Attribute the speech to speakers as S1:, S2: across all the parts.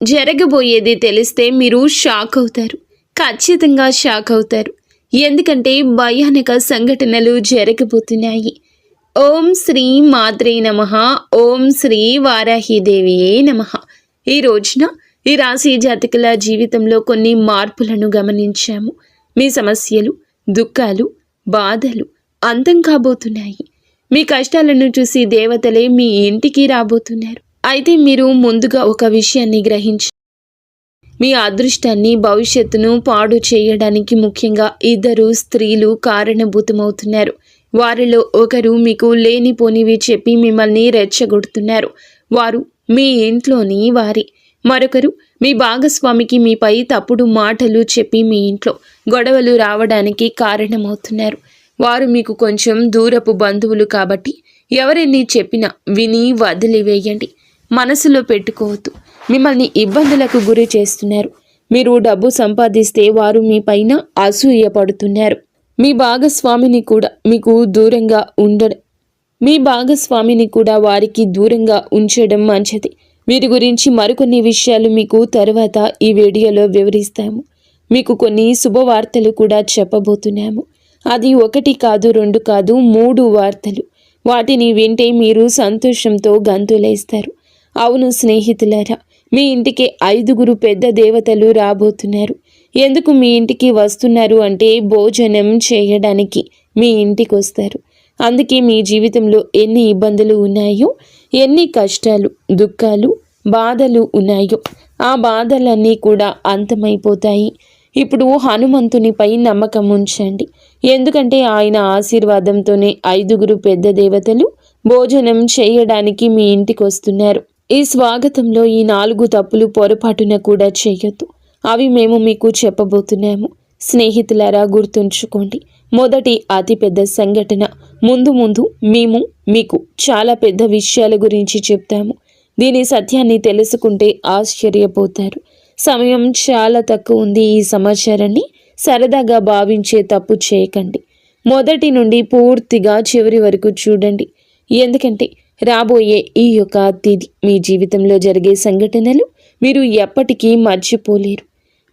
S1: జరగబోయేది తెలిస్తే మీరు షాక్ అవుతారు. ఖచ్చితంగా షాక్ అవుతారు. ఎందుకంటే భయానక సంఘటనలు జరగబోతున్నాయి. ఓం శ్రీ మాత్రే నమః. ఓం శ్రీ వారాహిదేవియే నమః. ఈ రోజున ఈ రాశి జాతకుల జీవితంలో కొన్ని మార్పులను గమనించాము. మీ సమస్యలు, దుఃఖాలు, బాధలు అంతం కాబోతున్నాయి. మీ కష్టాలను చూసి దేవతలే మీ ఇంటికి రాబోతున్నారు. అయితే మీరు ముందుగా ఒక విషయాన్ని గ్రహించి మీ అదృష్టాన్ని, భవిష్యత్తును పాడు చేయడానికి ముఖ్యంగా ఇద్దరు స్త్రీలు కారణభూతమవుతున్నారు. వారిలో ఒకరు మీకు లేనిపోనివి చెప్పి మిమ్మల్ని రెచ్చగొడుతున్నారు. వారు మీ ఇంట్లోని వారి. మరొకరు మీ భాగస్వామికి మీపై తప్పుడు మాటలు చెప్పి మీ ఇంట్లో గొడవలు రావడానికి కారణమవుతున్నారు. వారు మీకు కొంచెం దూరపు బంధువులు కాబట్టి ఎవరెన్ని చెప్పినా విని వదిలివేయండి. మనసులో పెట్టుకోవద్దు. మిమ్మల్ని ఇబ్బందులకు గురి చేస్తున్నారు. మీరు డబ్బు సంపాదిస్తే వారు మీ పైన అసూయపడుతున్నారు. మీ భాగస్వామిని కూడా వారికి దూరంగా ఉంచడం మంచిది. వీరి గురించి మరికొన్ని విషయాలు మీకు తర్వాత ఈ వీడియోలో వివరిస్తాము. మీకు కొన్ని శుభవార్తలు కూడా చెప్పబోతున్నాము. అది 1 కాదు, 2 కాదు, 3 వార్తలు. వాటిని వింటే మీరు సంతోషంతో గంతులేస్తారు. అవును స్నేహితులారా, మీ ఇంటికి 5 పెద్ద దేవతలు రాబోతున్నారు. ఎందుకు మీ ఇంటికి వస్తున్నారు అంటే భోజనం చేయడానికి మీ ఇంటికి వస్తారు. అందుకే మీ జీవితంలో ఎన్ని ఇబ్బందులు ఉన్నాయో, ఎన్ని కష్టాలు, దుఃఖాలు, బాధలు ఉన్నాయో ఆ బాధలన్నీ కూడా అంతమైపోతాయి. ఇప్పుడు హనుమంతునిపై నమ్మకం ఉంచండి. ఎందుకంటే ఆయన ఆశీర్వాదంతోనే 5 పెద్ద దేవతలు భోజనం చేయడానికి మీ ఇంటికి వస్తున్నారు. ఈ స్వాగతంలో ఈ 4 తప్పులు పొరపాటున కూడా చేయొద్దు. అవి మేము మీకు చెప్పబోతున్నాము. స్నేహితులారా, గుర్తుంచుకోండి. మొదటి అతిపెద్ద సంఘటన. ముందు మేము మీకు చాలా పెద్ద విషయాల గురించి చెప్తాము. దీని సత్యాన్ని తెలుసుకుంటే ఆశ్చర్యపోతారు. సమయం చాలా తక్కువ ఉంది. ఈ సమాచారాన్ని సరదాగా భావించే తప్పు చేయకండి. మొదటి నుండి పూర్తిగా చివరి వరకు చూడండి. ఎందుకంటే రాబోయే ఈ యొక్క తిథి మీ జీవితంలో జరిగే సంఘటనలు మీరు ఎప్పటికీ మర్చిపోలేరు.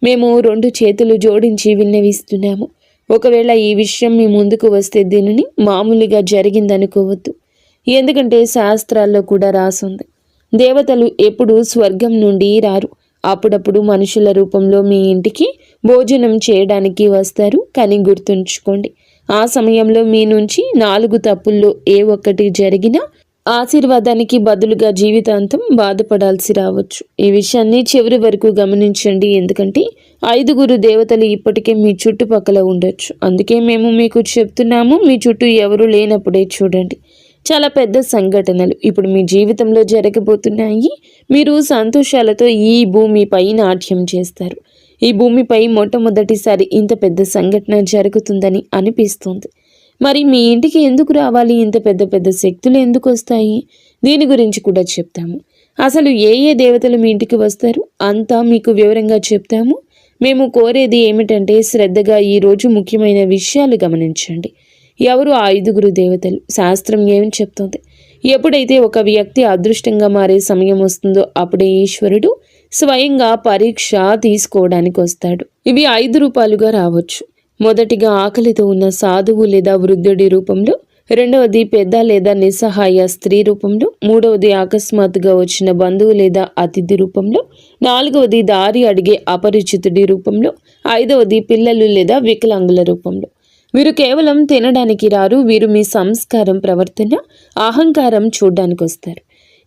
S1: మేము 2 చేతులు జోడించి విన్నవిస్తున్నాము. ఒకవేళ ఈ విషయం మీ ముందుకు వస్తే దీనిని మామూలుగా జరిగిందనుకోవద్దు. ఎందుకంటే శాస్త్రాల్లో కూడా రాసుంది, దేవతలు ఎప్పుడూ స్వర్గం నుండి రారు. అప్పుడప్పుడు మనుషుల రూపంలో మీ ఇంటికి భోజనం చేయడానికి వస్తారు. కానీ గుర్తుంచుకోండి, ఆ సమయంలో మీ నుంచి 4 తప్పుల్లో ఏ ఒక్కటి జరిగినా ఆశీర్వాదానికి బదులుగా జీవితాంతం బాధపడాల్సి రావచ్చు. ఈ విషయాన్ని చివరి వరకు గమనించండి. ఎందుకంటే 5 దేవతలు ఇప్పటికే మీ చుట్టుపక్కల ఉండొచ్చు. అందుకే మేము మీకు చెప్తున్నాము. మీ చుట్టూ ఎవరు లేనప్పుడే చూడండి. చాలా పెద్ద సంఘటనలు ఇప్పుడు మీ జీవితంలో జరగబోతున్నాయి. మీరు సంతోషాలతో ఈ భూమిపై నాట్యం చేస్తారు. ఈ భూమిపై మొట్టమొదటిసారి ఇంత పెద్ద సంఘటన జరుగుతుందని అనిపిస్తుంది. మరి మీ ఇంటికి ఎందుకు రావాలి? ఇంత పెద్ద శక్తులు ఎందుకు వస్తాయి? దీని గురించి కూడా చెప్తాము. అసలు ఏ దేవతలు మీ ఇంటికి వస్తారు అంతా మీకు వివరంగా చెప్తాము. మేము కోరేది ఏమిటంటే శ్రద్ధగా ఈరోజు ముఖ్యమైన విషయాలు గమనించండి. ఎవరు ఆ 5 దేవతలు? శాస్త్రం ఏమి చెప్తుంది? ఎప్పుడైతే ఒక వ్యక్తి అదృష్టంగా మారే సమయం వస్తుందో అప్పుడే ఈశ్వరుడు స్వయంగా పరీక్ష తీసుకోవడానికి వస్తాడు. ఇవి 5 రూపాలుగా రావచ్చు. మొదటిగా ఆకలితో ఉన్న సాధువు లేదా వృద్ధుడి రూపంలో, రెండవది పెద్ద లేదా నిస్సహాయ స్త్రీ రూపంలో, మూడవది అకస్మాత్తుగా వచ్చిన బంధువు లేదా అతిథి రూపంలో, 4వది దారి అడిగే అపరిచితుడి రూపంలో, 5వది పిల్లలు లేదా వికలాంగుల రూపంలో. వీరు కేవలం తినడానికి రారు. వీరు మీ సంస్కారం, ప్రవర్తన, అహంకారం చూడ్డానికి వస్తారు.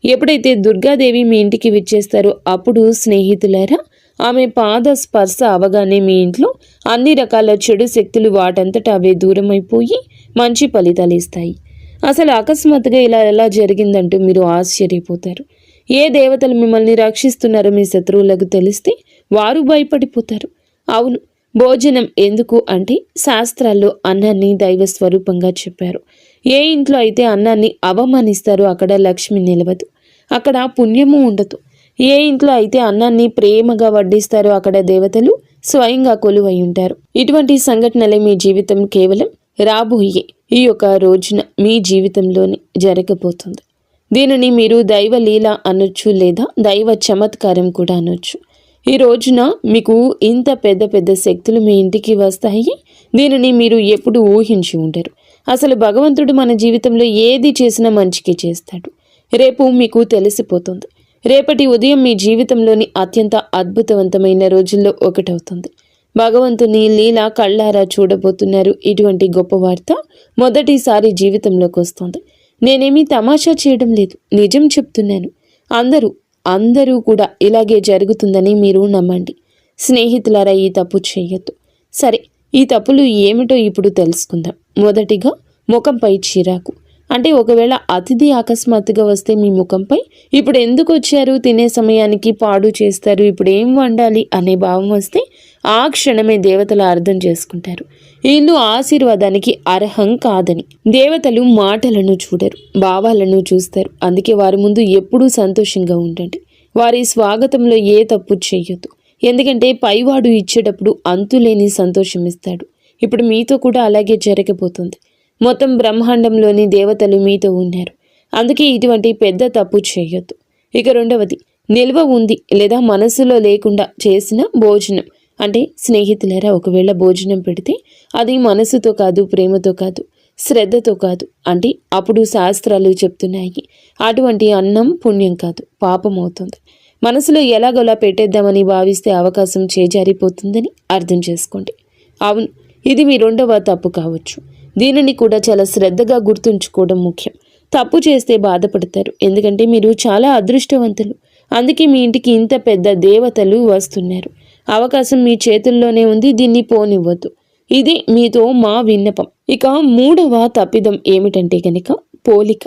S1: ఎప్పుడైతే దుర్గాదేవి మీ ఇంటికి విచ్చేస్తారో అప్పుడు స్నేహితులారా, ఆమె పాద స్పర్శ అవగానే మీ ఇంట్లో అన్ని రకాల చెడు శక్తులు వాటంతటా అవే దూరమైపోయి మంచి ఫలితాలు ఇస్తాయి. అసలు అకస్మాత్తుగా ఇలా ఎలా జరిగిందంటూ మీరు ఆశ్చర్యపోతారు. ఏ దేవతలు మిమ్మల్ని రక్షిస్తున్నారో మీ శత్రువులకు తెలిస్తే వారు భయపడిపోతారు. అవును, భోజనం ఎందుకు అంటే శాస్త్రాల్లో అన్నాన్ని దైవ స్వరూపంగా చెప్పారు. ఏ ఇంట్లో అయితే అన్నాన్ని అవమానిస్తారో అక్కడ లక్ష్మి నిలవదు, అక్కడ పుణ్యము ఉండదు. ఏ ఇంట్లో అయితే అన్నాన్ని ప్రేమగా వడ్డిస్తారో అక్కడ దేవతలు స్వయంగా కొలువై ఉంటారు. ఇటువంటి సంఘటనలే మీ జీవితం కేవలం రాబోయే ఈ యొక్క రోజున మీ జీవితంలోనే జరగబోతుంది. దీనిని మీరు దైవ లీల అనొచ్చు, లేదా దైవ చమత్కారం కూడా అనొచ్చు. ఈ రోజున మీకు ఇంత పెద్ద పెద్ద శక్తులు మీ ఇంటికి వస్తాయి. దీనిని మీరు ఎప్పుడు ఊహించి ఉండరు. అసలు భగవంతుడు మన జీవితంలో ఏది చేసినా మంచికి చేస్తాడు. రేపు మీకు తెలిసిపోతుంది. రేపటి ఉదయం మీ జీవితంలోని అత్యంత అద్భుతవంతమైన రోజుల్లో ఒకటవుతుంది. భగవంతుని లీల కళ్ళారా చూడబోతున్నారు. ఇటువంటి గొప్ప వార్త మొదటిసారి జీవితంలోకి వస్తుంది. నేనేమీ తమాషా చేయడం లేదు, నిజం చెప్తున్నాను. అందరూ కూడా ఇలాగే జరుగుతుందని మీరు నమ్మండి. స్నేహితులారా, ఈ తప్పు చేయొద్దు. సరే, ఈ తప్పులు ఏమిటో ఇప్పుడు తెలుసుకుందాం. మొదటిగా, ముఖంపై చిరాకు. అంటే ఒకవేళ అతిథి అకస్మాత్తుగా వస్తే మీ ముఖంపై ఇప్పుడు ఎందుకు వచ్చారు, తినే సమయానికి పాడు చేస్తారు, ఇప్పుడు ఏం వండాలి అనే భావం వస్తే ఆ క్షణమే దేవతలు అర్థం చేసుకుంటారు వీళ్ళు ఆశీర్వాదానికి అర్హం కాదని. దేవతలు మాటలను చూడరు, భావాలను చూస్తారు. అందుకే వారి ముందు ఎప్పుడూ సంతోషంగా ఉండండి. వారి స్వాగతంలో ఏ తప్పు చేయొద్దు. ఎందుకంటే పైవాడు ఇచ్చేటప్పుడు అంతులేని సంతోషం ఇస్తాడు. ఇప్పుడు మీతో కూడా అలాగే జరగబోతుంది. మొత్తం బ్రహ్మాండంలోని దేవతలు మీతో ఉన్నారు. అందుకే ఇటువంటి పెద్ద తప్పు చేయొద్దు. ఇక రెండవది, నిల్వ ఉంది లేదా మనసులో లేకుండా చేసిన భోజనం. అంటే స్నేహితులారా, ఒకవేళ భోజనం పెడితే అది మనసుతో కాదు, ప్రేమతో కాదు, శ్రద్ధతో కాదు, అంటే అప్పుడు శాస్త్రాలు చెప్తున్నాయి అటువంటి అన్నం పుణ్యం కాదు, పాపం అవుతుంది. మనసులో ఎలాగోలా పెట్టేద్దామని భావిస్తే అవకాశం చేజారిపోతుందని అర్థం చేసుకోండి. అవును, ఇది మీ రెండవ తప్పు కావచ్చు. దీనిని కూడా చాలా శ్రద్ధగా గుర్తుంచుకోవడం ముఖ్యం. తప్పు చేస్తే బాధపడతారు, ఎందుకంటే మీరు చాలా అదృష్టవంతులు. అందుకే మీ ఇంటికి ఇంత పెద్ద దేవతలు వస్తున్నారు. అవకాశం మీ చేతుల్లోనే ఉంది, దీన్ని పోనివ్వద్దు. ఇది మీతో మా విన్నపం. ఇక మూడవ తప్పిదం ఏమిటంటే గనక పోలిక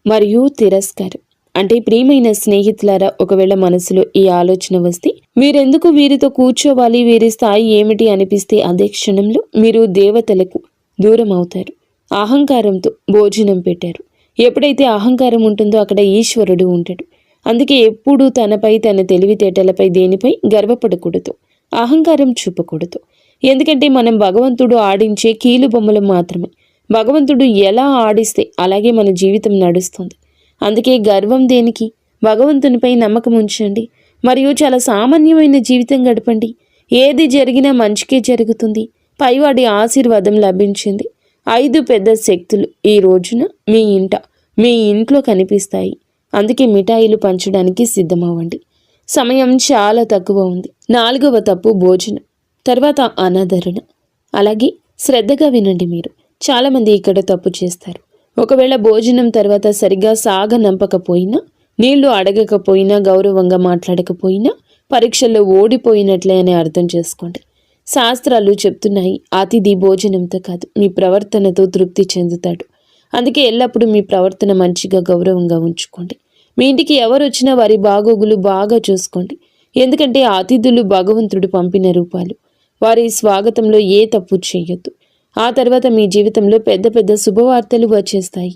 S1: మరియు తిరస్కారం. అంటే ప్రియమైన స్నేహితులారా, ఒకవేళ మనసులో ఈ ఆలోచన వస్తే మీరెందుకు వీరితో కూర్చోవాలి, వీరి స్థాయి ఏమిటి అనిపిస్తే అదే క్షణంలో మీరు దేవతలకు దూరం అవుతారు. అహంకారంతో భోజనం పెట్టారు. ఎప్పుడైతే అహంకారం ఉంటుందో అక్కడ ఈశ్వరుడు ఉంటాడు. అందుకే ఎప్పుడూ తనపై, తన తెలివితేటలపై, దేనిపై గర్వపడకూడదు, అహంకారం చూపకూడదు. ఎందుకంటే మనం భగవంతుడు ఆడించే కీలు బొమ్మలు మాత్రమే. భగవంతుడు ఎలా ఆడిస్తే అలాగే మన జీవితం నడుస్తుంది. అందుకే గర్వం దేనికి? భగవంతునిపై నమ్మకం ఉంచండి. మరియు చాలా సామాన్యమైన జీవితం గడపండి. ఏది జరిగినా మంచికే జరుగుతుంది. పైవాడి ఆశీర్వాదం లభించింది. 5 పెద్ద శక్తులు ఈ రోజున మీ ఇంట్లో కనిపిస్తాయి. అందుకే మిఠాయిలు పంచడానికి సిద్ధమవ్వండి. సమయం చాలా తక్కువ ఉంది. 4వ తప్పు భోజనం, తర్వాత అనాదరణ. అలాగే శ్రద్ధగా వినండి. మీరు చాలామంది ఇక్కడ తప్పు చేస్తారు. ఒకవేళ భోజనం తర్వాత సరిగ్గా సాగనంపకపోయినా, నీళ్లు అడగకపోయినా, గౌరవంగా మాట్లాడకపోయినా పరీక్షల్లో ఓడిపోయినట్లే అని అర్థం చేసుకోండి. శాస్త్రాలు చెప్తున్నాయి, అతిథి భోజనంతో కాదు మీ ప్రవర్తనతో తృప్తి చెందుతాడు. అందుకే ఎల్లప్పుడూ మీ ప్రవర్తన మంచిగా, గౌరవంగా ఉంచుకోండి. మీ ఇంటికి ఎవరు వచ్చినా వారి బాగోగులు బాగా చూసుకోండి. ఎందుకంటే అతిథులు భగవంతుడు పంపిన రూపాలు. వారి స్వాగతంలో ఏ తప్పు చేయొద్దు. ఆ తర్వాత మీ జీవితంలో పెద్ద పెద్ద శుభవార్తలు వచ్చేస్తాయి.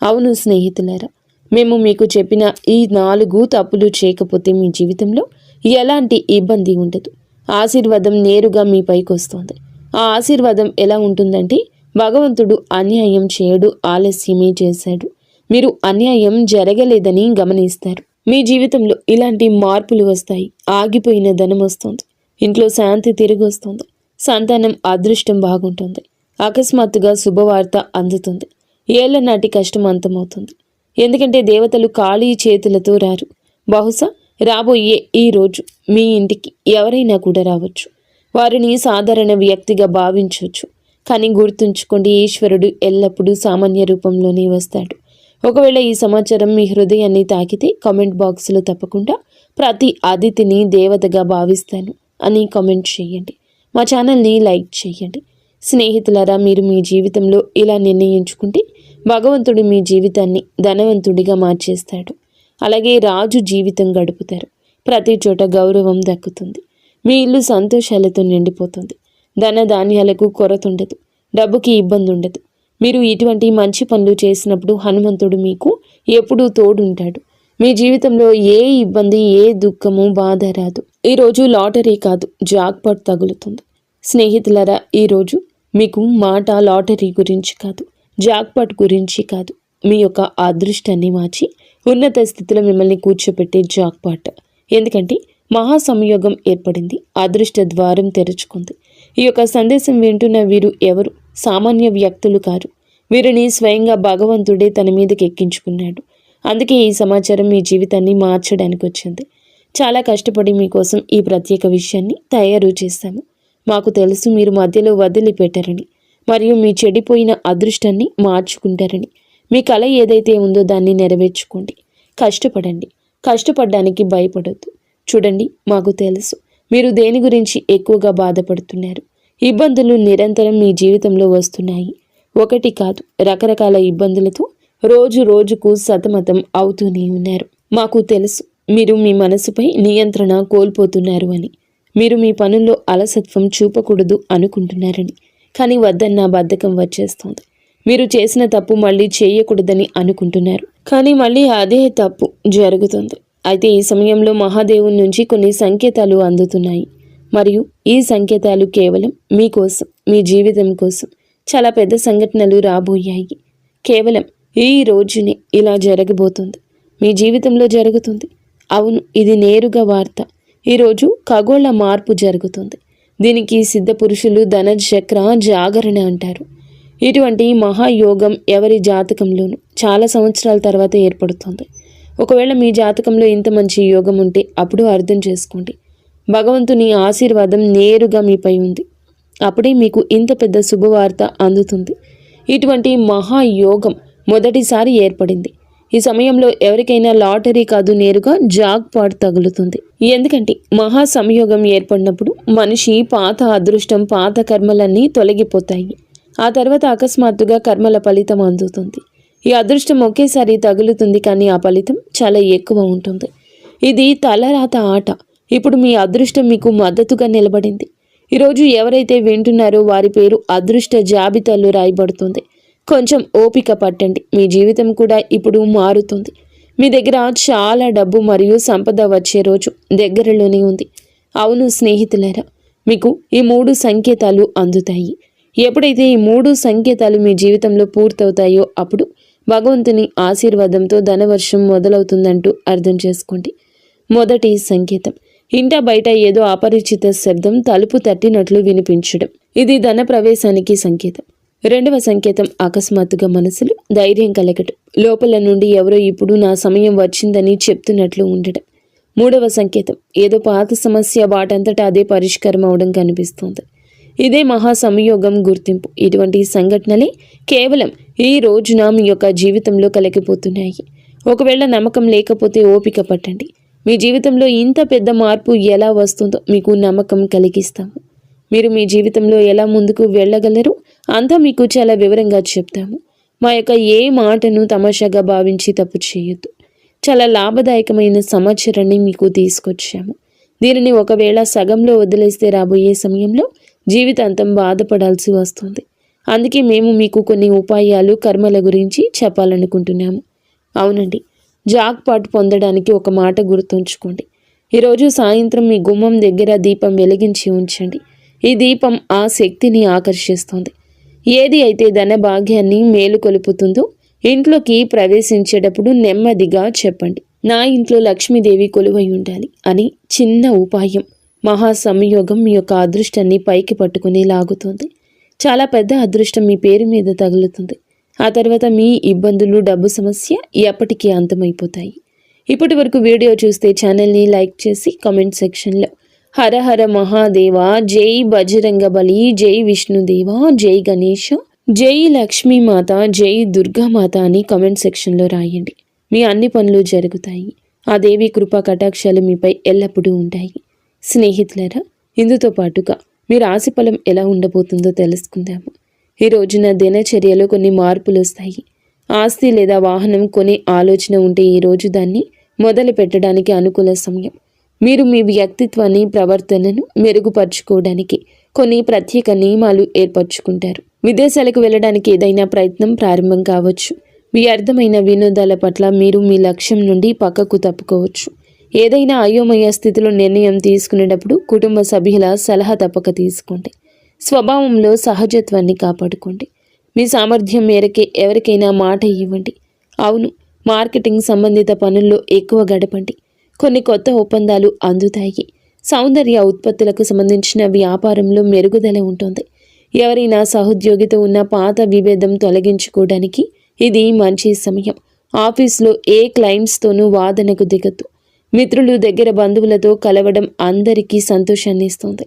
S1: అవును స్నేహితులారా, మేము మీకు చెప్పిన ఈ 4 తప్పులు చేయకపోతే మీ జీవితంలో ఎలాంటి ఇబ్బంది ఉండదు. ఆశీర్వాదం నేరుగా మీ పైకి వస్తుంది. ఆ ఆశీర్వాదం ఎలా ఉంటుందంటే, భగవంతుడు అన్యాయం చేయడు, ఆలస్యమే చేశాడు. మీరు అన్యాయం జరగలేదని గమనిస్తారు. మీ జీవితంలో ఇలాంటి మార్పులు వస్తాయి. ఆగిపోయిన ధనం వస్తుంది. ఇంట్లో శాంతి తిరిగి వస్తుంది. సంతానం అదృష్టం బాగుంటుంది. అకస్మాత్తుగా శుభవార్త అందుతుంది. ఏళ్ల నాటి కష్టం అంతమవుతుంది. ఎందుకంటే దేవతలు ఖాళీ చేతులతో రారు. బహుశా రాబోయే ఈ రోజు మీ ఇంటికి ఎవరైనా కూడా రావచ్చు. వారిని సాధారణ వ్యక్తిగా భావించవచ్చు. కానీ గుర్తుంచుకోండి, ఈశ్వరుడు ఎల్లప్పుడూ సామాన్య రూపంలోనే వస్తాడు. ఒకవేళ ఈ సమాచారం మీ హృదయాన్ని తాకితే కామెంట్ బాక్స్లో తప్పకుండా ప్రతి అతిథిని దేవతగా భావిస్తాను అని కామెంట్ చేయండి. మా ఛానల్ని లైక్ చేయండి. స్నేహితులారా, మీరు మీ జీవితంలో ఇలా నిర్ణయించుకుంటే భగవంతుడు మీ జీవితాన్ని ధనవంతుడిగా మార్చేస్తాడు. అలాగే రాజు జీవితం గడుపుతారు. ప్రతి చోట గౌరవం దక్కుతుంది. మీ ఇల్లు సంతోషాలతో నిండిపోతుంది. ధన ధాన్యాలకు కొరత ఉండదు. డబ్బుకి ఇబ్బంది ఉండదు. మీరు ఇటువంటి మంచి పనులు చేసినప్పుడు హనుమంతుడు మీకు ఎప్పుడూ తోడుంటాడు. మీ జీవితంలో ఏ ఇబ్బంది, ఏ దుఃఖము, బాధ రాదు. ఈరోజు లాటరీ కాదు, జాక్పాట్ తగులుతుంది. స్నేహితులారా, ఈరోజు మీకు మాట లాటరీ గురించి కాదు, జాక్పాట్ గురించి కాదు, మీ యొక్క అదృష్టాన్ని మార్చి ఉన్నత స్థితిలో మిమ్మల్ని కూర్చోపెట్టే జాక్పాట్. ఎందుకంటే మహాసంయోగం ఏర్పడింది, అదృష్ట ద్వారం తెరుచుకుంది. ఈ యొక్క సందేశం వింటున్న వీరు ఎవరు సామాన్య వ్యక్తులు కారు. వీరిని స్వయంగా భగవంతుడే తన మీదకి ఎక్కించుకున్నాడు. అందుకే ఈ సమాచారం మీ జీవితాన్ని మార్చడానికి వచ్చింది. చాలా కష్టపడి మీకోసం ఈ ప్రత్యేక విషయాన్ని తయారు చేశాము. మాకు తెలుసు మీరు మధ్యలో వదిలిపెట్టారని, మరియు మీ చెడిపోయిన అదృష్టాన్ని మార్చుకుంటారని. మీ కళ ఏదైతే ఉందో దాన్ని నెరవేర్చుకోండి. కష్టపడండి, కష్టపడడానికి భయపడొద్దు. చూడండి, మాకు తెలుసు మీరు దేని గురించి ఎక్కువగా బాధపడుతున్నారు. ఇబ్బందులు నిరంతరం మీ జీవితంలో వస్తున్నాయి. ఒకటి కాదు, రకరకాల ఇబ్బందులతో రోజు రోజుకు సతమతం అవుతూనే ఉన్నారు. మాకు తెలుసు మీరు మీ మనసుపై నియంత్రణ కోల్పోతున్నారు అని. మీరు మీ పనుల్లో అలసత్వం చూపకూడదు అనుకుంటున్నారని. కానీ వద్దన్న బద్ధకం వచ్చేస్తోంది. మీరు చేసిన తప్పు మళ్ళీ చేయకూడదని అనుకుంటున్నారు, కానీ మళ్ళీ అదే తప్పు జరుగుతుంది. అయితే ఈ సమయంలో మహాదేవుని నుంచి కొన్ని సంకేతాలు అందుతున్నాయి, మరియు ఈ సంకేతాలు కేవలం మీకోసం, మీ జీవితం కోసం. చాలా పెద్ద సంఘటనలు రాబోయాయి. కేవలం ఈ రోజునే ఇలా జరగబోతుంది, మీ జీవితంలో జరుగుతుంది. అవును, ఇది నేరుగా వార్త. ఈరోజు ఖగోళ మార్పు జరుగుతుంది. దీనికి సిద్ధ పురుషులు ధనచక్ర జాగరణ అంటారు. ఇటువంటి మహాయోగం ఎవరి జాతకంలోనూ చాలా సంవత్సరాల తర్వాత ఏర్పడుతుంది. ఒకవేళ మీ జాతకంలో ఇంత మంచి యోగం ఉంటే అప్పుడు అర్థం చేసుకోండి, భగవంతుని ఆశీర్వాదం నేరుగా మీపై ఉంది. అప్పుడే మీకు ఇంత పెద్ద శుభవార్త అందుతుంది. ఇటువంటి మహాయోగం మొదటిసారి ఏర్పడింది. ఈ సమయంలో ఎవరికైనా లాటరీ కాదు, నేరుగా జాక్పాట్ తగులుతుంది. ఎందుకంటే మహా సంయోగం ఏర్పడినప్పుడు మనిషి పాత అదృష్టం, పాత కర్మలన్నీ తొలగిపోతాయి. ఆ తర్వాత అకస్మాత్తుగా కర్మల ఫలితం అందుతుంది. ఈ అదృష్టం ఒకేసారి తగులుతుంది, కానీ ఆ ఫలితం చాలా ఎక్కువ ఉంటుంది. ఇది తలరాత ఆట. ఇప్పుడు మీ అదృష్టం మీకు మద్దతుగా నిలబడింది. ఈరోజు ఎవరైతే వింటున్నారో వారి పేరు అదృష్ట జాబితాలో రాయబడుతుంది. కొంచెం ఓపిక పట్టండి, మీ జీవితం కూడా ఇప్పుడు మారుతుంది. మీ దగ్గర చాలా డబ్బు మరియు సంపద వచ్చే రోజు దగ్గరలోనే ఉంది. అవును స్నేహితులారా, మీకు ఈ 3 సంకేతాలు అందుతాయి. ఎప్పుడైతే ఈ 3 సంకేతాలు మీ జీవితంలో పూర్తవుతాయో అప్పుడు భగవంతుని ఆశీర్వాదంతో ధనవర్షం మొదలవుతుందంటూ అర్థం చేసుకోండి. మొదటి సంకేతం, ఇంట బయట ఏదో అపరిచిత శబ్దం తలుపు తట్టినట్లు వినిపించడం. ఇది ధన ప్రవేశానికి సంకేతం. రెండవ సంకేతం, అకస్మాత్తుగా మనసులో ధైర్యం కలగడం. లోపల నుండి ఎవరో ఇప్పుడు నా సమయం వచ్చిందని చెప్తున్నట్లు ఉండడం. మూడవ సంకేతం, ఏదో పాత సమస్య వాటంతటా అదే పరిష్కారం అవడం కనిపిస్తుంది. ఇదే మహా సంయోగం గుర్తింపు. ఇటువంటి సంఘటనలే కేవలం ఈ రోజున మీ యొక్క జీవితంలో కలిగిపోతున్నాయి. ఒకవేళ నమ్మకం లేకపోతే ఓపిక పట్టండి. మీ జీవితంలో ఇంత పెద్ద మార్పు ఎలా వస్తుందో మీకు నమ్మకం కలిగిస్తాము. మీరు మీ జీవితంలో ఎలా ముందుకు వెళ్ళగలరు అంతా మీకు చాలా వివరంగా చెప్తాము. మా యొక్క ఏ మాటను తమాషాగా భావించి తప్పు చేయొద్దు. చాలా లాభదాయకమైన సమాచారాన్ని మీకు తీసుకొచ్చాము. దీనిని ఒకవేళ సగంలో వదిలేస్తే రాబోయే సమయంలో జీవితాంతం బాధపడాల్సి వస్తుంది. అందుకే మేము మీకు కొన్ని ఉపాయాలు, కర్మల గురించి చెప్పాలనుకుంటున్నాము. అవునండి, జాక్పాట్ పొందడానికి ఒక మాట గుర్తుంచుకోండి. ఈరోజు సాయంత్రం మీ గుమ్మం దగ్గర దీపం వెలిగించి ఉంచండి. ఈ దీపం ఆ శక్తిని ఆకర్షిస్తుంది. ఏది అయితే ధన భాగ్యాన్ని మేలుకొలుపుతుందో ఇంట్లోకి ప్రవేశించేటప్పుడు నెమ్మదిగా చెప్పండి, నా ఇంట్లో లక్ష్మీదేవి కొలువై ఉండాలి అని. చిన్న ఉపాయం మహా సంయోగం మీ యొక్క అదృష్టాన్ని పైకి పట్టుకుని లాగుతుంది. చాలా పెద్ద అదృష్టం మీ పేరు మీద తగులుతుంది. ఆ తర్వాత మీ ఇబ్బందులు, డబ్బు సమస్య ఎప్పటికీ అంతమైపోతాయి. ఇప్పటి వరకు వీడియో చూస్తే ఛానల్ని లైక్ చేసి కామెంట్ సెక్షన్లో హర హర మహాదేవ, జై బజరంగ బలి, జై విష్ణుదేవ, జై గణేష, జై లక్ష్మీమాత, జై దుర్గామాత అని కామెంట్ సెక్షన్లో రాయండి. మీ అన్ని పనులు జరుగుతాయి. ఆ దేవి కృపా కటాక్షాలు మీపై ఎల్లప్పుడూ ఉంటాయి. స్నేహితులారా, ఇందుతో పాటుగా మీ రాశి ఫలం ఎలా ఉండబోతుందో తెలుసుకుందాము. ఈ రోజున దినచర్యలో కొన్ని మార్పులు వస్తాయి. ఆస్తి లేదా వాహనం కొనే ఆలోచన ఉంటే ఈ రోజు దాన్ని మొదలు పెట్టడానికి అనుకూల సమయం. మీరు మీ వ్యక్తిత్వాన్ని, ప్రవర్తనను మెరుగుపరుచుకోవడానికి కొన్ని ప్రత్యేక నియమాలు ఏర్పరచుకుంటారు. విదేశాలకు వెళ్ళడానికి ఏదైనా ప్రయత్నం ప్రారంభం కావచ్చు. వ్యర్థమైన వినోదాల పట్ల మీరు మీ లక్ష్యం నుండి పక్కకు తప్పుకోవచ్చు. ఏదైనా అయోమయ స్థితిలో నిర్ణయం తీసుకునేటప్పుడు కుటుంబ సభ్యుల సలహా తప్పక తీసుకోండి. స్వభావంలో సహజత్వాన్ని కాపాడుకోండి. మీ సామర్థ్యం మేరకే ఎవరికైనా మాట ఇవ్వండి. అవును, మార్కెటింగ్ సంబంధిత పనుల్లో ఎక్కువ గడపండి. కొన్ని కొత్త ఒప్పందాలు అందుతాయి. సౌందర్య ఉత్పత్తులకు సంబంధించిన వ్యాపారంలో మెరుగుదల ఉంటుంది. ఎవరైనా సహోద్యోగితో ఉన్న పాత విభేదం తొలగించుకోవడానికి ఇది మంచి సమయం. ఆఫీస్లో ఏ క్లయింట్స్తోనూ వాదనకు దిగద్దు. మిత్రులు, దగ్గర బంధువులతో కలవడం అందరికీ సంతోషాన్ని ఇస్తుంది.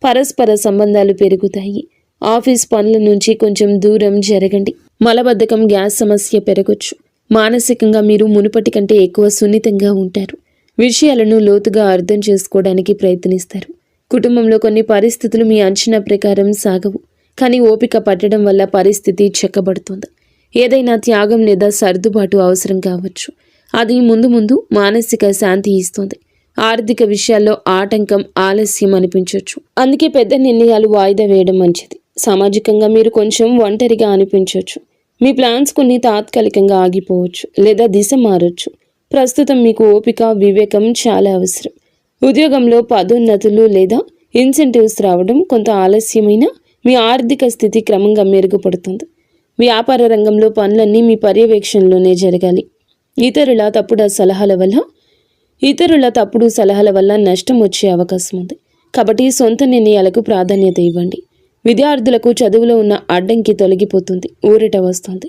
S1: పరస్పర సంబంధాలు పెరుగుతాయి. ఆఫీస్ పనుల నుంచి కొంచెం దూరం జరగండి. మలబద్ధకం, గ్యాస్ సమస్య పెరగొచ్చు. మానసికంగా మీరు మునుపటి కంటే ఎక్కువ సున్నితంగా ఉంటారు. విషయాలను లోతుగా అర్థం చేసుకోవడానికి ప్రయత్నిస్తారు. కుటుంబంలో కొన్ని పరిస్థితులు మీ అంచనా ప్రకారం సాగవు, కానీ ఓపిక పట్టడం వల్ల పరిస్థితి చెక్కబడుతుంది. ఏదైనా త్యాగం లేదా సర్దుబాటు అవసరం కావచ్చు. అది ముందు ముందు మానసిక శాంతి ఇస్తుంది. ఆర్థిక విషయాల్లో ఆటంకం, ఆలస్యం అనిపించవచ్చు. అందుకే పెద్ద నిర్ణయాలు వాయిదా వేయడం మంచిది. సామాజికంగా మీరు కొంచెం ఒంటరిగా అనిపించవచ్చు. మీ ప్లాన్స్ కొన్ని తాత్కాలికంగా ఆగిపోవచ్చు లేదా దిశ మారొచ్చు. ప్రస్తుతం మీకు ఓపిక, వివేకం చాలా అవసరం. ఉద్యోగంలో పదోన్నతులు లేదా ఇన్సెంటివ్స్ రావడం కొంత ఆలస్యమైన మీ ఆర్థిక స్థితి క్రమంగా మెరుగుపడుతుంది. వ్యాపార రంగంలో పనులన్నీ మీ పర్యవేక్షణలోనే జరగాలి. ఇతరుల తప్పుడు సలహాల వల్ల నష్టం వచ్చే అవకాశం ఉంది. కాబట్టి సొంత నిర్ణయాలకు ప్రాధాన్యత ఇవ్వండి. విద్యార్థులకు చదువులో ఉన్న అడ్డంకి తొలగిపోతుంది, ఊరట వస్తుంది.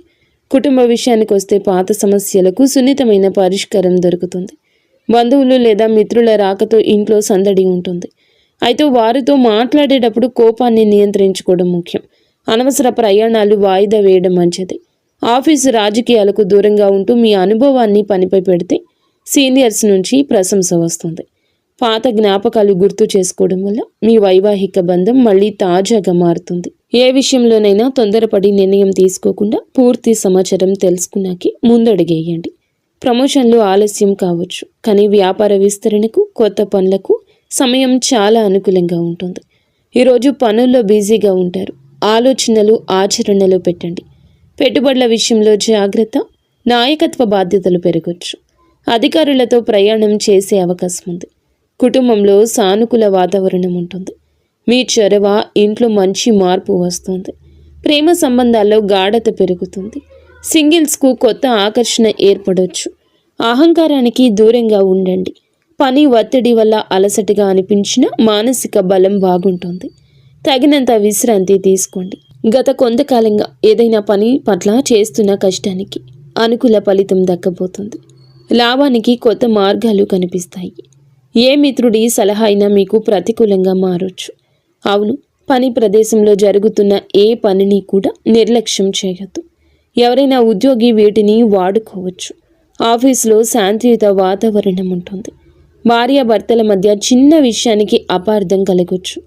S1: కుటుంబ విషయానికి వస్తే పాత సమస్యలకు సున్నితమైన పరిష్కారం దొరుకుతుంది. బంధువులు లేదా మిత్రుల రాకతో ఇంట్లో సందడి ఉంటుంది. అయితే వారితో మాట్లాడేటప్పుడు కోపాన్ని నియంత్రించుకోవడం ముఖ్యం. అనవసర ప్రయాణాలు వాయిదా వేయడం మంచిది. ఆఫీసు రాజకీయాలకు దూరంగా ఉంటూ మీ అనుభవాన్ని పనిపై పెడితే సీనియర్స్ నుంచి ప్రశంస వస్తుంది. పాత జ్ఞాపకాలు గుర్తు చేసుకోవడం వల్ల మీ వైవాహిక బంధం మళ్ళీ తాజాగా మారుతుంది. ఏ విషయంలోనైనా తొందరపడి నిర్ణయం తీసుకోకుండా పూర్తి సమాచారం తెలుసుకున్నాకే ముందడుగేయండి. ప్రమోషన్లు ఆలస్యం కావచ్చు, కానీ వ్యాపార విస్తరణకు, కొత్త పనులకు సమయం చాలా అనుకూలంగా ఉంటుంది. ఈరోజు పనుల్లో బిజీగా ఉంటారు. ఆలోచనలు ఆచరణలో పెట్టండి. పెట్టుబడుల విషయంలో జాగ్రత్త. నాయకత్వ బాధ్యతలు పెరగొచ్చు. అధికారులతో ప్రయాణం చేసే అవకాశం ఉంది. కుటుంబంలో సానుకూల వాతావరణం ఉంటుంది. మీ చొరవ ఇంట్లో మంచి మార్పు వస్తుంది. ప్రేమ సంబంధాల్లో గాఢత పెరుగుతుంది. సింగిల్స్కు కొత్త ఆకర్షణ ఏర్పడవచ్చు. అహంకారానికి దూరంగా ఉండండి. పని ఒత్తిడి వల్ల అలసటగా అనిపించిన మానసిక బలం బాగుంటుంది. తగినంత విశ్రాంతి తీసుకోండి. గత కొంతకాలంగా ఏదైనా పని పట్ల చేస్తున్న కష్టానికి అనుకూల ఫలితం దక్కబోతుంది. లాభానికి కొత్త మార్గాలు కనిపిస్తాయి. ఏ మిత్రుడి సలహా అయినా మీకు ప్రతికూలంగా మారొచ్చు. అవును, పని ప్రదేశంలో జరుగుతున్న ఏ పనిని కూడా నిర్లక్ష్యం చేయొద్దు. ఎవరైనా ఉద్యోగి వీటిని వాడుకోవచ్చు. ఆఫీసులో శాంతియుత వాతావరణం ఉంటుంది. భార్యాభర్తల మధ్య చిన్న విషయానికి అపార్థం కలగొచ్చు.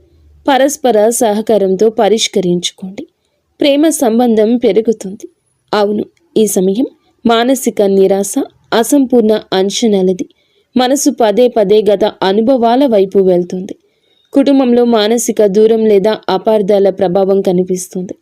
S1: పరస్పర సహకారంతో పరిష్కరించుకోండి. ప్రేమ సంబంధం పెరుగుతుంది. అవును, ఈ సమయం మానసిక నిరాశ, అసంపూర్ణ అంచనాలది. మనసు పదే పదే గత అనుభవాల వైపు వెళ్తుంది. కుటుంబంలో మానసిక దూరం లేదా అపార్థాల ప్రభావం కనిపిస్తుంది.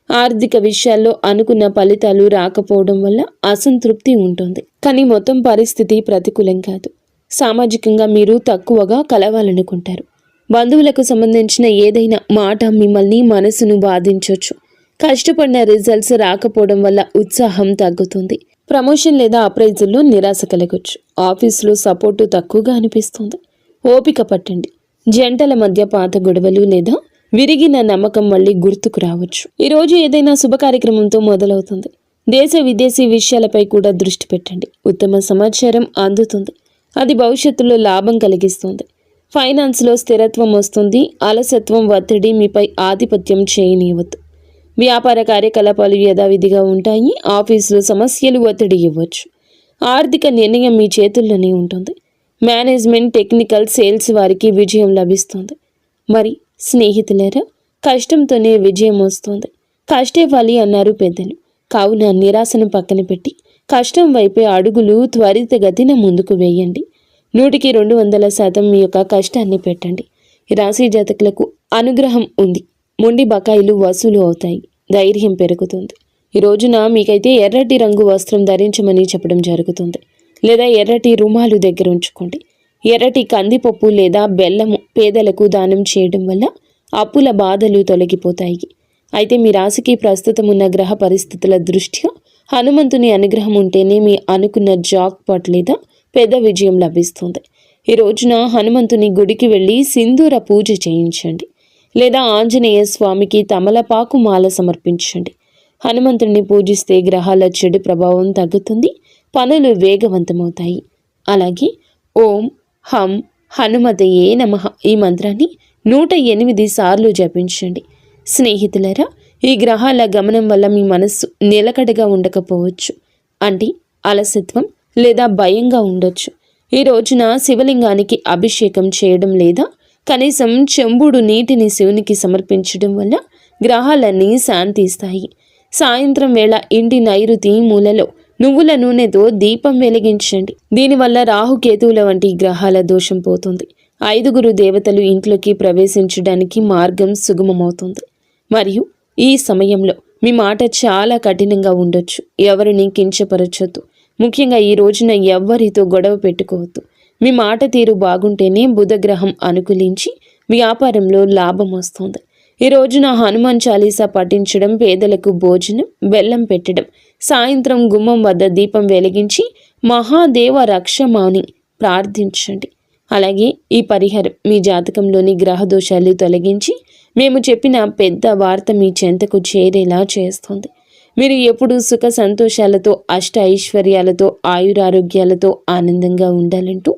S1: ఆర్థిక విషయాల్లో అనుకున్న ఫలితాలు రాకపోవడం వల్ల అసంతృప్తి ఉంటుంది. కానీ మొత్తం పరిస్థితి ప్రతికూలం కాదు. సామాజికంగా మీరు తక్కువగా కలవాలనుకుంటారు. బంధువులకు సంబంధించిన ఏదైనా మాట మిమ్మల్ని మనసును బాధించవచ్చు. కష్టపడిన రిజల్ట్స్ రాకపోవడం వల్ల ఉత్సాహం తగ్గుతుంది. ప్రమోషన్ లేదా అప్రైజుల్లో నిరాశ కలగొచ్చు. ఆఫీసులో సపోర్టు తక్కువగా అనిపిస్తుంది. ఓపిక పట్టండి. జంటల మధ్య పాత గొడవలు లేదా విరిగిన నమ్మకం మళ్ళీ గుర్తుకు రావచ్చు. ఈరోజు ఏదైనా శుభ కార్యక్రమంతో మొదలవుతుంది. దేశ విదేశీ విషయాలపై కూడా దృష్టి పెట్టండి. ఉత్తమ సమాచారం అందుతుంది. అది భవిష్యత్తులో లాభం కలిగిస్తుంది. ఫైనాన్స్లో స్థిరత్వం వస్తుంది. అలసత్వం, ఒత్తిడి మీపై ఆధిపత్యం చేయనివ్వద్దు. వ్యాపార కార్యకలాపాలు యథావిధిగా ఉంటాయి. ఆఫీసులో సమస్యలు ఒత్తిడి ఇవ్వచ్చు. ఆర్థిక నిర్ణయం మీ చేతుల్లోనే ఉంటుంది. మేనేజ్మెంట్, టెక్నికల్, సేల్స్ వారికి విజయం లభిస్తుంది. మరి స్నేహితులారా, కష్టంతోనే విజయం వస్తుంది. కష్టే ఫలి అన్నారు పెద్దలు. కావున నిరాశను పక్కన పెట్టి కష్టం వైపే అడుగులు త్వరితగతిన ముందుకు వేయండి. 100% మీ యొక్క కష్టాన్ని పెట్టండి. ఈ రాశి జాతకులకు అనుగ్రహం ఉంది. మొండి బకాయిలు వసూలు అవుతాయి. ధైర్యం పెరుగుతుంది. ఈ రోజున మీకైతే ఎర్రటి రంగు వస్త్రం ధరించమని చెప్పడం జరుగుతుంది. లేదా ఎర్రటి రుమాలు దగ్గర ఉంచుకోండి. ఎర్రటి కందిపప్పు లేదా బెల్లము పేదలకు దానం చేయడం వల్ల అప్పుల బాధలు తొలగిపోతాయి. అయితే మీ రాశికి ప్రస్తుతం ఉన్న గ్రహ పరిస్థితుల దృష్ట్యా హనుమంతుని అనుగ్రహం ఉంటేనే మీ అనుకున్న జాక్పాట్ లేదా పెద్ద విజయం లభిస్తుంది. ఈ రోజున హనుమంతుని గుడికి వెళ్ళి సింధూర పూజ చేయించండి, లేదా ఆంజనేయ స్వామికి తమలపాకు మాల సమర్పించండి. హనుమంతుడిని పూజిస్తే గ్రహాల చెడు ప్రభావం తగ్గుతుంది, పనులు వేగవంతమవుతాయి. అలాగే ఓం హం హనుమతయే నమః ఈ మంత్రాన్ని 108 సార్లు జపించండి. స్నేహితులరా, ఈ గ్రహాల గమనం వల్ల మీ మనస్సు నిలకడగా ఉండకపోవచ్చు, అంటే అలసత్వం లేదా భయంగా ఉండొచ్చు. ఈ రోజున శివలింగానికి అభిషేకం చేయడం లేదా కనీసం చెంబుడు నీటిని శివునికి సమర్పించడం వల్ల గ్రహాలన్నీ శాంతిస్తాయి. సాయంత్రం వేళ ఇంటి నైరుతి మూలలో నువ్వుల నూనెతో దీపం వెలిగించండి. దీనివల్ల రాహుకేతువుల వంటి గ్రహాల దోషం పోతుంది. 5 దేవతలు ఇంట్లోకి ప్రవేశించడానికి మార్గం సుగమమవుతుంది. మరియు ఈ సమయంలో మీ మాట చాలా కఠినంగా ఉండొచ్చు. ఎవరిని కించపరచొద్దు. ముఖ్యంగా ఈ రోజున ఎవ్వరితో గొడవ పెట్టుకోవద్దు. మీ మాట తీరు బాగుంటేనే బుధగ్రహం అనుకూలించి వ్యాపారంలో లాభం వస్తుంది. ఈ రోజున హనుమాన్ చాలీసా పఠించడం, పేదలకు భోజనం, బెల్లం పెట్టడం, సాయంత్రం గుమ్మం వద్ద దీపం వెలిగించి మహాదేవ రక్షమాని ప్రార్థించండి. అలాగే ఈ పరిహారం మీ జాతకంలోని గ్రహ దోషాలు తొలగించి మేము చెప్పిన పెద్ద వార్త మీ చెంతకు చేరేలా చేస్తుంది. మీరు ఎప్పుడూ సుఖ సంతోషాలతో, అష్ట ఐశ్వర్యాలతో, ఆయురారోగ్యాలతో ఆనందంగా ఉండాలంటూ